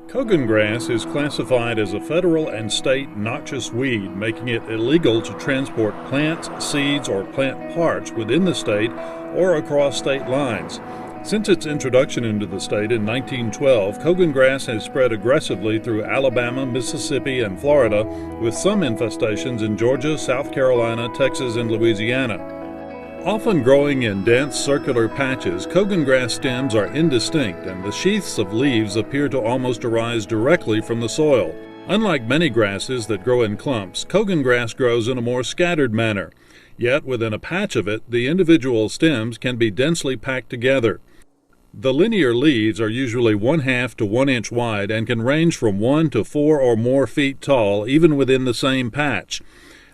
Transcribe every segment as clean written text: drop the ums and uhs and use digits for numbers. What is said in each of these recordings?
Cogongrass is classified as a federal and state noxious weed, making it illegal to transport plants, seeds, or plant parts within the state or across state lines. Since its introduction into the state in 1912, Cogongrass has spread aggressively through Alabama, Mississippi, and Florida, with some infestations in Georgia, South Carolina, Texas, and Louisiana. Often growing in dense circular patches, Cogongrass stems are indistinct and the sheaths of leaves appear to almost arise directly from the soil. Unlike many grasses that grow in clumps, Cogongrass grows in a more scattered manner. Yet within a patch of it, the individual stems can be densely packed together. The linear leaves are usually 1/2 to 1 inch wide and can range from 1 to 4 or more feet tall even within the same patch.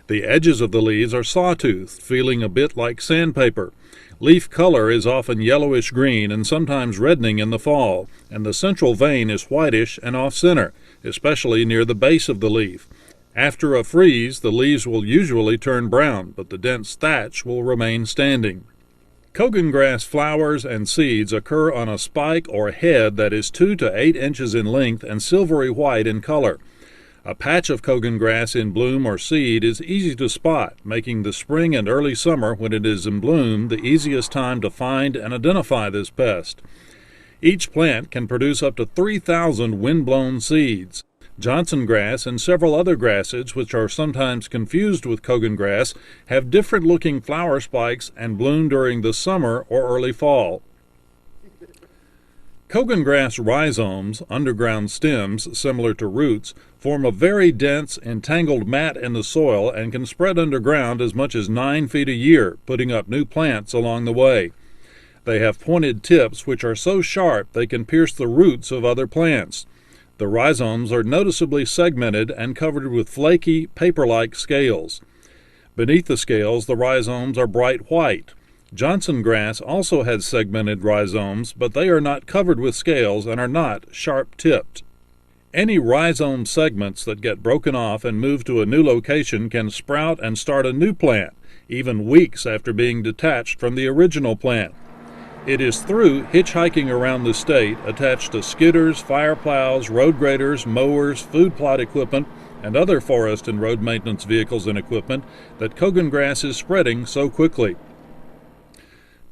The edges of the leaves are sawtoothed, feeling a bit like sandpaper. Leaf color is often yellowish-green and sometimes reddening in the fall, and the central vein is whitish and off-center, especially near the base of the leaf. After a freeze, the leaves will usually turn brown, but the dense thatch will remain standing. Cogongrass flowers and seeds occur on a spike or head that is 2 to 8 inches in length and silvery white in color. A patch of Cogongrass in bloom or seed is easy to spot, making the spring and early summer, when it is in bloom, the easiest time to find and identify this pest. Each plant can produce up to 3,000 wind-blown seeds. Johnson grass and several other grasses, which are sometimes confused with Cogongrass, have different-looking flower spikes and bloom during the summer or early fall. Cogongrass rhizomes, underground stems similar to roots, form a very dense, entangled mat in the soil and can spread underground as much as 9 feet a year, putting up new plants along the way. They have pointed tips which are so sharp they can pierce the roots of other plants. The rhizomes are noticeably segmented and covered with flaky, paper-like scales. Beneath the scales, the rhizomes are bright white. Johnson grass also has segmented rhizomes, but they are not covered with scales and are not sharp-tipped. Any rhizome segments that get broken off and moved to a new location can sprout and start a new plant, even weeks after being detached from the original plant. It is through hitchhiking around the state, attached to skidders, fire plows, road graders, mowers, food plot equipment, and other forest and road maintenance vehicles and equipment, that Cogongrass is spreading so quickly.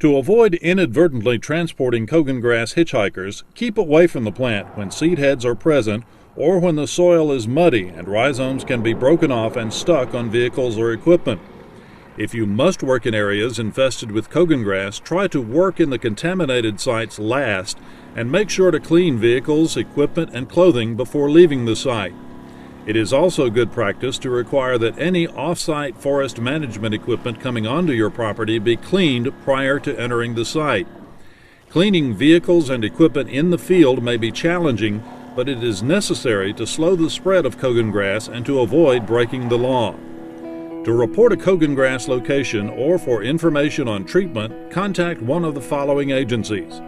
To avoid inadvertently transporting Cogongrass hitchhikers, keep away from the plant when seed heads are present or when the soil is muddy and rhizomes can be broken off and stuck on vehicles or equipment. If you must work in areas infested with Cogongrass, try to work in the contaminated sites last and make sure to clean vehicles, equipment, and clothing before leaving the site. It is also good practice to require that any off-site forest management equipment coming onto your property be cleaned prior to entering the site. Cleaning vehicles and equipment in the field may be challenging, but it is necessary to slow the spread of Cogongrass and to avoid breaking the law. To report a Cogongrass location or for information on treatment, contact one of the following agencies: